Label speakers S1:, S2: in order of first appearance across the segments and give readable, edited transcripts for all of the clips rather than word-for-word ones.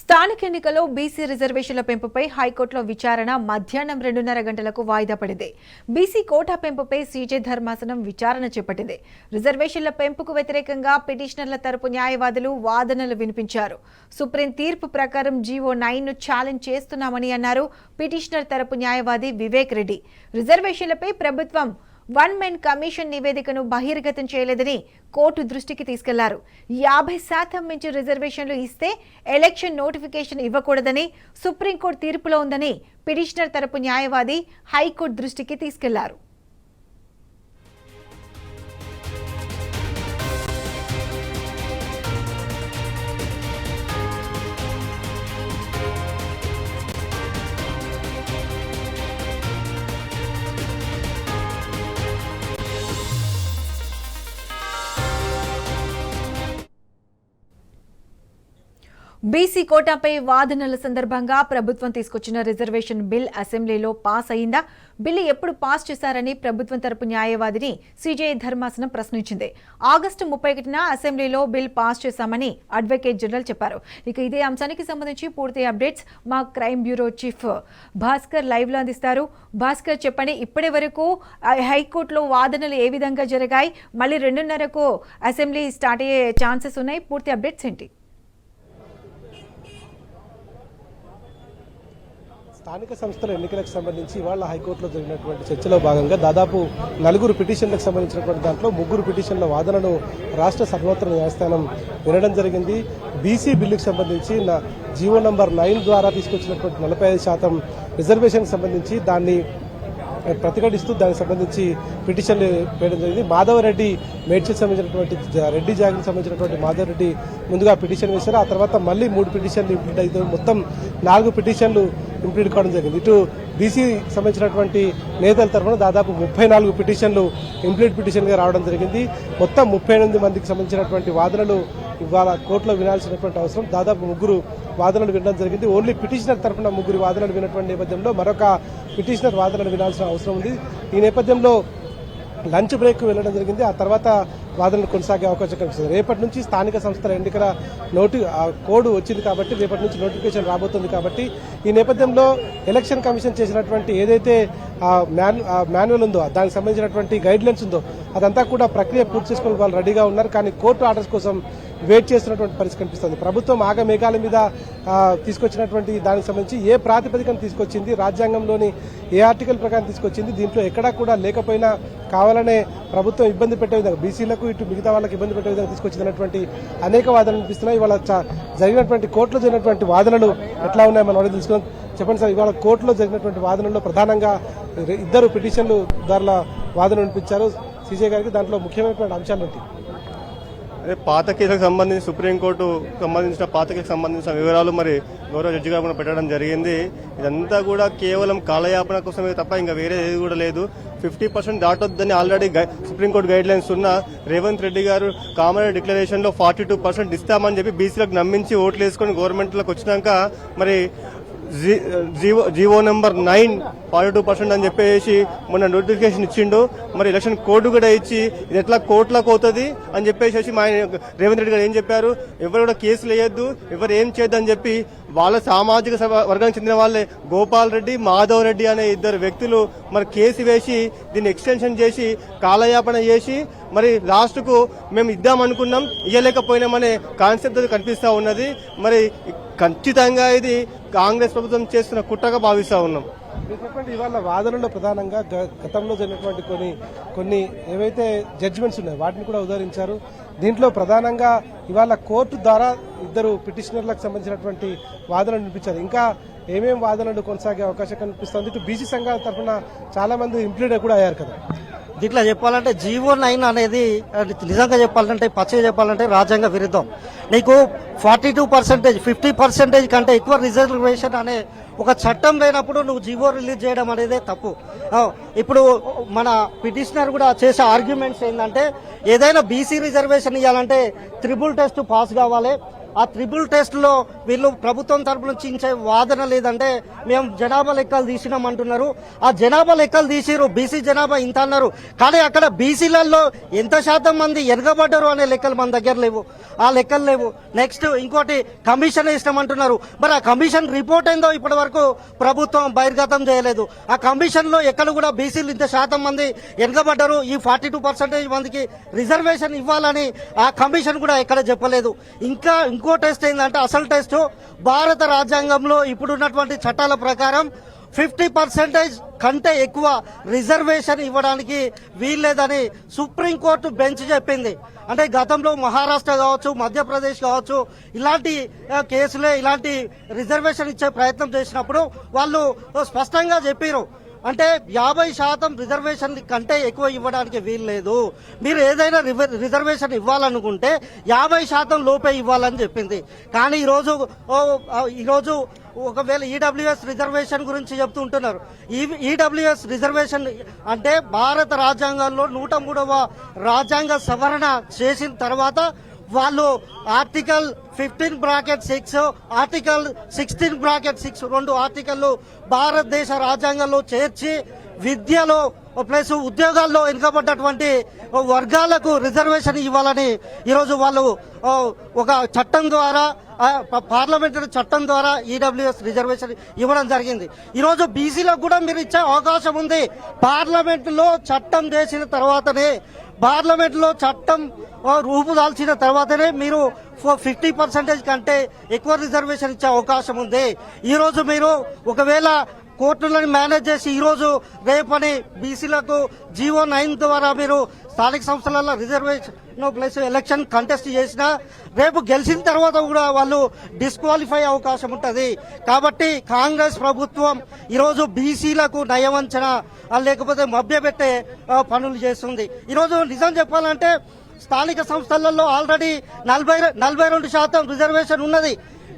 S1: స్థానిక ఎన్నికల్లో బీసీ రిజర్వేషన్ల పెంపుపై హైకోర్టులో విచారణ మధ్యాహ్నం 2:30 గంటలకు వాయిదా పడింది. బీసీ కోటా పెంపుపై సీజే ధర్మాసనం విచారణ చేపట్టింది. రిజర్వేషన్ల పెంపుకు వ్యతిరేకంగా పిటిషనర్ల తరపు న్యాయవాదులు వాదనలు వినిపించారు. సుప్రీం తీర్పు ప్రకారం జీవో 9ను ఛాలెంజ్ చేస్తున్నామని అన్నారు పిటిషనర్ తరపు న్యాయవాది వివేక్ రెడ్డి. రిజర్వేషన్లపై ప్రభుత్వం వన్ మెన్ కమిషన్ నివేదికను బహిర్గతం చేయలేదని కోర్టు దృష్టికి తీసుకెళ్లారు. 50% మించి రిజర్వేషన్లు ఇస్తే ఎలక్షన్ నోటిఫికేషన్ ఇవ్వకూడదని సుప్రీంకోర్టు తీర్పులో ఉందని పిటిషనర్ తరపు న్యాయవాది హైకోర్టు దృష్టికి తీసుకెళ్లారు. బీసీ కోటాపై వాదనల సందర్భంగా ప్రభుత్వం తీసుకొచ్చిన రిజర్వేషన్ బిల్ అసెంబ్లీలో పాస్ అయిందా? బిల్లు ఎప్పుడు పాస్ చేశారని ప్రభుత్వం తరపు న్యాయవాదిని సీజేఐ ధర్మాసనం ప్రశ్నించింది. ఆగస్టు 31న అసెంబ్లీలో బిల్ పాస్ చేశామని అడ్వకేట్ జనరల్ చెప్పారు. ఇక ఇదే అంశానికి సంబంధించి పూర్తి అప్డేట్స్ మా crime bureau chief Bhaskar live లో అందిస్తారు. భాస్కర్, చెప్పండి, ఇప్పటి వరకు హైకోర్టులో వాదనలు ఏ విధంగా జరిగాయి? మళ్ళీ 2:30కు అసెంబ్లీ స్టార్ట్ అయ్యే ఛాన్సెస్ ఉన్నాయి. పూర్తి అప్డేట్స్ ఏంటి?
S2: స్థానిక సంస్థల ఎన్నికలకు సంబంధించి ఇవాళ హైకోర్టులో జరిగినటువంటి చర్చలో భాగంగా దాదాపు 4 పిటిషన్లకు సంబంధించినటువంటి దాంట్లో 3 పిటిషన్ల వాదనను రాష్ట్ర సర్వోన్నత న్యాయస్థానం వినడం జరిగింది. బీసీ బిల్లుకు సంబంధించి జీవో నంబర్ 9 ద్వారా తీసుకొచ్చినటువంటి 45% రిజర్వేషన్కి సంబంధించి దాన్ని ప్రతిఘటిస్తూ దానికి సంబంధించి పిటిషన్లు వేయడం జరిగింది. మాధవరెడ్డి మేడ్చల్ సంబంధించినటువంటి రెడ్డి జాగ్కి సంబంధించినటువంటి మాధవరెడ్డి ముందుగా పిటిషన్ వేశారు. ఆ తర్వాత మళ్ళీ 3 పిటిషన్లు ఇంప్లీట్ అయితే మొత్తం 4 పిటిషన్లు ఇంప్లీట్ కావడం జరిగింది. ఇటు బీసీ సంబంధించినటువంటి నేతల తరఫున దాదాపు 34 పిటిషన్లు ఇంప్లీట్ పిటిషన్గా రావడం జరిగింది. మొత్తం 38 మందికి సంబంధించినటువంటి వాదనలు ఇవాళ కోర్టులో వినాల్సినటువంటి అవసరం. దాదాపు 3 వాదనలు వినడం జరిగింది. ఓన్లీ పిటిషనర్ తరఫున 3 వాదనలు వినటువంటి నేపథ్యంలో మరొక పిటిషనర్ వాదనలు వినాల్సిన అవసరం ఉంది. ఈ నేపథ్యంలో లంచ్ బ్రేక్ వెళ్లడం జరిగింది. ఆ తర్వాత వాదనలు కొనసాగే అవకాశం కనిపిస్తుంది. రేపటి నుంచి స్థానిక సంస్థల ఎన్నికల కోడ్ వచ్చింది కాబట్టి రేపటి నుంచి నోటిఫికేషన్ రాబోతుంది కాబట్టి ఈ నేపథ్యంలో ఎలక్షన్ కమిషన్ చేసినటువంటి ఏదైతే మాన్యువల్ ఉందో దానికి సంబంధించినటువంటి గైడ్ లైన్స్ ఉందో అదంతా కూడా ప్రక్రియ పూర్తి చేసుకుని వాళ్ళు రెడీగా ఉన్నారు. కానీ కోర్టు ఆర్డర్స్ కోసం వెయిట్ చేస్తున్నటువంటి పరిస్థితి కనిపిస్తుంది. ప్రభుత్వం ఆగమేఘాల మీద తీసుకొచ్చినటువంటి దానికి సంబంధించి ఏ ప్రాతిపదికన తీసుకొచ్చింది, రాజ్యాంగంలోని ఏ ఆర్టికల్ ప్రకారం తీసుకొచ్చింది, దీంట్లో ఎక్కడా కూడా లేకపోయినా కావాలనే ప్రభుత్వం ఇబ్బంది పెట్టే విధంగా బీసీలకు ఇటు మిగతా వాళ్ళకి ఇబ్బంది పెట్టే విధంగా తీసుకొచ్చినటువంటి అనేక వాదనలు అనిపిస్తున్నాయి. ఇవాళ జరిగినటువంటి కోర్టులో జరిగినటువంటి వాదనలు ఎట్లా ఉన్నాయో మనం అడిగి తెలుసుకుందాం. చెప్పండి సార్, ఇవాళ కోర్టులో జరిగినటువంటి వాదనల్లో ప్రధానంగా 2 పిటిషన్లు దానిలో వాదన వినిపించారు సీజే గారికి. దాంట్లో ముఖ్యమైనటువంటి అంశాలు ఏంటి?
S3: అదే పాత కేసులకు సంబంధించి సుప్రీంకోర్టు సంబంధించిన పాత కేసుకు సంబంధించిన వివరాలు మరి గౌరవ జడ్జి గారు పెట్టడం జరిగింది. ఇదంతా కూడా కేవలం కాలయాపన కోసమే తప్ప ఇంకా వేరే ఏది కూడా లేదు. 50% దాటొద్దని ఆల్రెడీ సుప్రీంకోర్టు గైడ్ లైన్స్ ఉన్న రేవంత్ రెడ్డి గారు కామన్ డిక్లరేషన్ లో 42% ఇస్తామని చెప్పి బీసీలకు నమ్మించి ఓట్లు వేసుకుని గవర్నమెంట్ లోకి వచ్చినాక మరి జీవో నెంబర్ 9 42% అని చెప్పేసి మొన్న నోటిఫికేషన్ ఇచ్చిండు. మరి ఎలక్షన్ కోడ్ కూడా ఇచ్చి ఇది ఎట్లా కోర్టులకు అవుతుంది అని చెప్పేసి మా రేవంత్ రెడ్డి గారు ఏం చెప్పారు, ఎవరు కూడా కేసులు వేయొద్దు, ఎవరు ఏం చేయొద్దని చెప్పి వాళ్ళ సామాజిక వర్గానికి చెందిన వాళ్ళే గోపాల్ రెడ్డి, మాధవ్ రెడ్డి అనే 2 వ్యక్తులు మరి కేసు వేసి దీన్ని ఎక్స్టెన్షన్ చేసి కాలయాపన చేసి మరి లాస్ట్ కు మేము ఇద్దామనుకున్నాం ఇయ్యలేకపోయినామనే కాన్సెప్ట్ కనిపిస్తా ఉన్నది. మరి ఖచ్చితంగా ఇది కాంగ్రెస్ ప్రభుత్వం చేస్తున్న కుట్రగా భావిస్తా ఉన్నాం.
S2: చెప్పండి, ఇవాళ వాదనలో ప్రధానంగా గతంలో జరిగినటువంటి కొన్ని ఏవైతే జడ్జిమెంట్స్ ఉన్నాయో వాటిని కూడా ఉదహరించారు. దీంట్లో ప్రధానంగా ఇవాళ కోర్టు ద్వారా 2 పిటిషనర్లకు సంబంధించినటువంటి వాదనలు వినిపించారు. ఇంకా ఏమేం వాదనలు కొనసాగే అవకాశం కనిపిస్తుంది? ఇటు బీసీ సంఘాల తరఫున చాలా మంది ఇంప్లీడ్ కూడా అయ్యారు కదా.
S4: దీంట్లో చెప్పాలంటే జీవో 9 అనేది నిజంగా చెప్పాలంటే పచ్చిగా చెప్పాలంటే రాజ్యాంగ విరుద్ధం. నీకు 42% 50% కంటే ఎక్కువ రిజర్వేషన్ అనే ఒక చట్టం లేనప్పుడు నువ్వు జీవో రిలీజ్ చేయడం అనేది తప్పు. ఇప్పుడు మన పిటిషనర్ కూడా చేసే ఆర్గ్యుమెంట్స్ ఏంటంటే ఏదైనా బీసీ రిజర్వేషన్ ఇవ్వాలంటే 3 టెస్ట్ పాస్ కావాలి, ఆ ట్రిపుల్ టెస్ట్లో వీళ్ళు ప్రభుత్వం తరపు నుంచి ఇచ్చే వాదన లేదంటే మేము జనాభా లెక్కలు తీసినామంటున్నారు. ఆ జనాభా లెక్కలు తీసిరు, బీసీ జనాభా ఇంత అన్నారు. కానీ అక్కడ బీసీలలో ఎంత శాతం మంది ఎనగబడ్డారు అనే లెక్కలు మన దగ్గర లేవు, ఆ లెక్కలు లేవు. నెక్స్ట్ ఇంకోటి కమిషన్ ఇస్తామంటున్నారు. మరి ఆ కమిషన్ రిపోర్ట్ ఏందో ఇప్పటి వరకు ప్రభుత్వం బహిర్గతం చేయలేదు. ఆ కమిషన్ లో ఎక్కడ కూడా బీసీలు ఇంత శాతం మంది ఎనగబడ్డారు, ఈ 42% మందికి రిజర్వేషన్ ఇవ్వాలని ఆ కమిషన్ కూడా ఎక్కడ చెప్పలేదు. ఇంకో టెస్ట్ ఏంటంటే అసలు టెస్ట్ భారత రాజ్యాంగంలో ఇప్పుడున్నటువంటి చట్టాల ప్రకారం 50% కంటే ఎక్కువ రిజర్వేషన్ ఇవ్వడానికి వీల్లేదని సుప్రీంకోర్టు బెంచ్ చెప్పింది. అంటే గతంలో మహారాష్ట్ర కావచ్చు, మధ్యప్రదేశ్ కావచ్చు, ఇలాంటి కేసులే ఇలాంటి రిజర్వేషన్ ఇచ్చే ప్రయత్నం చేసినప్పుడు వాళ్ళు స్పష్టంగా చెప్పారు, అంటే 50% రిజర్వేషన్ కంటే ఎక్కువ ఇవ్వడానికి వీల్లేదు. మీరు ఏదైనా రిజర్వేషన్ ఇవ్వాలనుకుంటే 50% లోపే ఇవ్వాలని చెప్పింది. కానీ ఈరోజు ఒకవేళ ఈడబ్ల్యూఎస్ రిజర్వేషన్ గురించి చెప్తుంటున్నారు. ఈడబ్ల్యూఎస్ రిజర్వేషన్ అంటే భారత రాజ్యాంగంలో 103వ రాజ్యాంగ సవరణ చేసిన తర్వాత వాళ్ళు ఆర్టికల్ 15(6), ఆర్టికల్ 16(6) 2 ఆర్టికల్లు భారతదేశ రాజ్యాంగంలో చేర్చి విద్యలో ప్లస్ ఉద్యోగాల్లో వెనుకబడ్డటువంటి వర్గాలకు రిజర్వేషన్ ఇవ్వాలని ఈరోజు వాళ్ళు ఒక చట్టం ద్వారా, పార్లమెంటరీ చట్టం ద్వారా ఈడబ్ల్యూఎస్ రిజర్వేషన్ ఇవ్వడం జరిగింది. ఈరోజు బీసీలకు కూడా మీరు ఇచ్చే అవకాశం ఉంది. పార్లమెంటులో చట్టం చేసిన తర్వాతనే, పార్లమెంట్లో చట్టం రూపుదాల్చిన తర్వాతనే మీరు 50% కంటే ఎక్కువ రిజర్వేషన్ ఇచ్చే అవకాశం ఉంది. ఈరోజు మీరు ఒకవేళ కోర్టులను మేనేజ్ చేసి ఈరోజు రేపని బీసీలకు జీవో 9 ద్వారా మీరు స్థానిక సంస్థలలో రిజర్వేషన్ ప్లస్ ఎలక్షన్ కంటెస్ట్ చేసినా రేపు గెలిచిన తర్వాత కూడా వాళ్ళు డిస్క్వాలిఫై అవకాశం ఉంటుంది. కాబట్టి కాంగ్రెస్ ప్రభుత్వం ఈరోజు బీసీలకు నయవంచన లేకపోతే మభ్యపెట్టే పనులు చేస్తుంది. ఈరోజు నిజం చెప్పాలంటే స్థానిక సంస్థలలో ఆల్రెడీ 42% రిజర్వేషన్ ఉన్నది.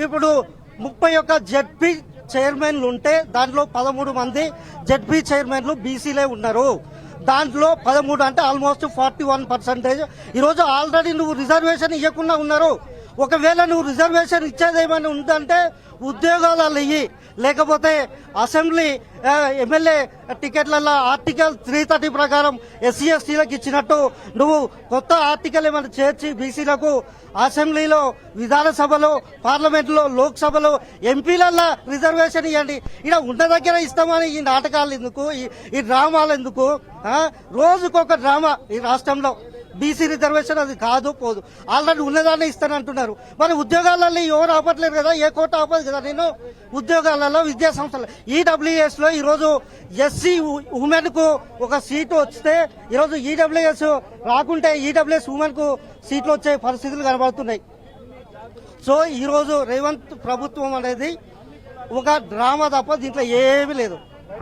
S4: ఇప్పుడు 31 జెడ్పీ చైర్మన్లు ఉంటే దాంట్లో 13 మంది జెడ్పీ చైర్మన్లు బీసీలే ఉన్నారు. దాంట్లో 13 అంటే ఆల్మోస్ట్ 41%. ఈరోజు ఆల్రెడీ నువ్వు రిజర్వేషన్ ఇవ్వకుండా ఉన్నారు. ఒకవేళ నువ్వు రిజర్వేషన్ ఇచ్చేది ఏమైనా ఉందంటే ఉద్యోగాలలో ఇయ్యి, లేకపోతే అసెంబ్లీ ఎమ్మెల్యే టికెట్లలో ఆర్టికల్ 330 ప్రకారం ఎస్సీ ఎస్టీలకు ఇచ్చినట్టు నువ్వు కొత్త ఆర్టికల్ ఏమైనా చేర్చి బీసీలకు అసెంబ్లీలో, విధానసభలో, పార్లమెంట్లో, లోక్సభలో, ఎంపీలలో రిజర్వేషన్ ఇవ్వండి. ఇక్కడ ఉన్న దగ్గర ఇస్తామని ఈ నాటకాలు ఎందుకు, ఈ డ్రామాలు ఎందుకు? రోజుకొక డ్రామా ఈ రాష్ట్రంలో. బీసీ రిజర్వేషన్ అది కాదు పోదు, ఆల్రెడీ ఉన్నదాన్ని ఇస్తానంటున్నారు. మరి ఉద్యోగాలలో ఎవరు ఆపట్లేదు కదా, ఏ కోర్టు ఆపదు కదా. నేను ఉద్యోగాలలో, విద్యా సంస్థలు, ఈడబ్ల్యూఎస్ లో ఈరోజు ఎస్సీ ఉమెన్ కు ఒక సీటు వస్తే ఈరోజు ఈడబ్ల్యూఎస్ రాకుంటే ఈడబ్ల్యూఎస్ ఉమెన్ కు సీట్లు వచ్చే పరిస్థితులు కనబడుతున్నాయి. సో ఈరోజు రేవంత్ ప్రభుత్వం అనేది ఒక డ్రామా తప్ప దీంట్లో ఏమీ లేదు.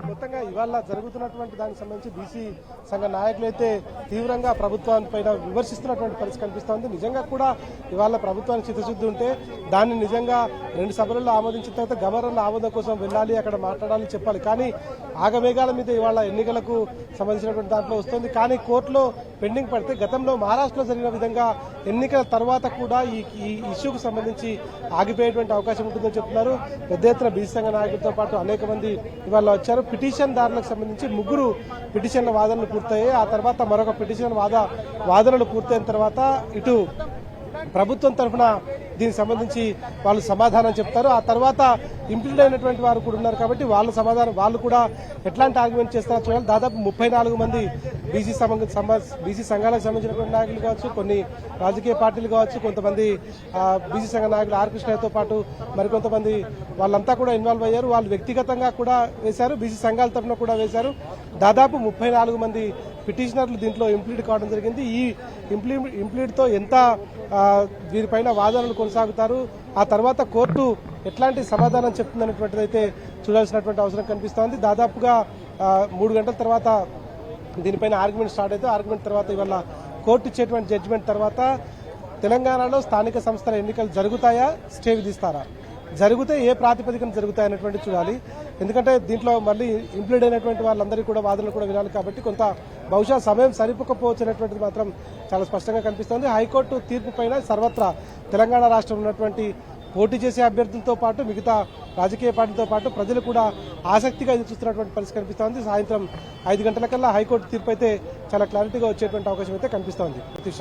S2: మొత్తంగా ఇవాళ జరుగుతున్నటువంటి దానికి సంబంధించి బీసీ సంఘ నాయకులైతే తీవ్రంగా ప్రభుత్వానిపైన విమర్శిస్తున్నటువంటి పరిస్థితి కనిపిస్తోంది. నిజంగా కూడా ఇవాళ ప్రభుత్వానికి చిత్తశుద్ధి ఉంటే దాన్ని నిజంగా 2 సభలలో ఆమోదించిన తర్వాత గవర్నర్ ఆమోదం కోసం వెళ్ళాలి, అక్కడ మాట్లాడాలి, చెప్పాలి. కానీ ఆగమేఘాల మీద ఇవాళ ఎన్నికలకు సంబంధించినటువంటి దాంట్లో వస్తుంది. కానీ కోర్టులో పెండింగ్ పడితే గతంలో మహారాష్ట్రలో జరిగిన విధంగా ఎన్నికల తర్వాత కూడా ఈ ఇష్యూకు సంబంధించి ఆగిపోయేటువంటి అవకాశం ఉంటుందని చెప్తున్నారు. పెద్ద ఎత్తున బీసీ సంఘ నాయకులతో పాటు అనేక మంది ఇవాళ వచ్చారు. పిటిషన్ దారులకు సంబంధించి 3 పిటిషన్ల వాదనలు పూర్తయ్యాయి. ఆ తర్వాత మరొక పిటిషన్ వాదనలు పూర్తయిన తర్వాత ఇటు ప్రభుత్వం తరఫున దీనికి సంబంధించి వాళ్ళు సమాధానం చెప్తారు. ఆ తర్వాత ఇంప్లీడ్ అయినటువంటి వారు కూడా ఉన్నారు కాబట్టి వాళ్ళ సమాధానం, వాళ్ళు కూడా ఎట్లాంటి ఆర్గ్యుమెంట్ చేస్తారో చూడాలి. దాదాపు 34 మంది బీసీ సంఘాలకు సంబంధించినటువంటి నాయకులు కావచ్చు, కొన్ని రాజకీయ పార్టీలు కావచ్చు, కొంతమంది బీసీ సంఘ నాయకులు ఆర్ కృష్ణయ్యతో పాటు మరికొంతమంది వాళ్ళంతా కూడా ఇన్వాల్వ్ అయ్యారు. వాళ్ళు వ్యక్తిగతంగా కూడా వేశారు, బీసీ సంఘాల తరఫున కూడా వేశారు. దాదాపు 34 మంది పిటిషనర్లు దీంట్లో ఇంప్లీడ్ కావడం జరిగింది. ఈ ఇంప్లీడ్తో ఎంత దీనిపైన వాదనలు కొనసాగుతారు, ఆ తర్వాత కోర్టు ఎట్లాంటి సమాధానం చెప్తుందనేటువంటిది అయితే చూడాల్సినటువంటి అవసరం కనిపిస్తోంది. దాదాపుగా 3 గంటల తర్వాత దీనిపైన ఆర్గ్యుమెంట్ స్టార్ట్ అయితే ఆర్గ్యుమెంట్ తర్వాత ఇవాళ కోర్టు ఇచ్చేటువంటి జడ్జిమెంట్ తర్వాత తెలంగాణలో స్థానిక సంస్థల ఎన్నికలు జరుగుతాయా, స్టే విధిస్తారా? జరిగితే ఏ ప్రాతిపదికన జరుగుతాయి అనేటువంటి చూడాలి. ఎందుకంటే దీంట్లో మళ్ళీ ఇంప్లీడ్ అయినటువంటి వాళ్ళందరికీ కూడా వాదనలు కూడా వినాలి కాబట్టి కొంత బహుశా సమయం సరిపోకపోవచ్చు అనేటువంటిది మాత్రం చాలా స్పష్టంగా కనిపిస్తోంది. హైకోర్టు తీర్పు పైన సర్వత్రా తెలంగాణ రాష్ట్రంలో ఉన్నటువంటి పోటీ చేసే అభ్యర్థులతో పాటు మిగతా రాజకీయ పార్టీలతో పాటు ప్రజలు కూడా ఆసక్తిగా ఎదురు చూస్తున్నటువంటి పరిస్థితి కనిపిస్తోంది. సాయంత్రం 5 గంటలకల్లా హైకోర్టు తీర్పు అయితే చాలా క్లారిటీగా వచ్చేటువంటి అవకాశం అయితే కనిపిస్తోంది. Pratisha.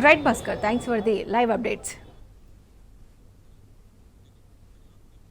S1: Right Bhaskar, thanks for the live updates.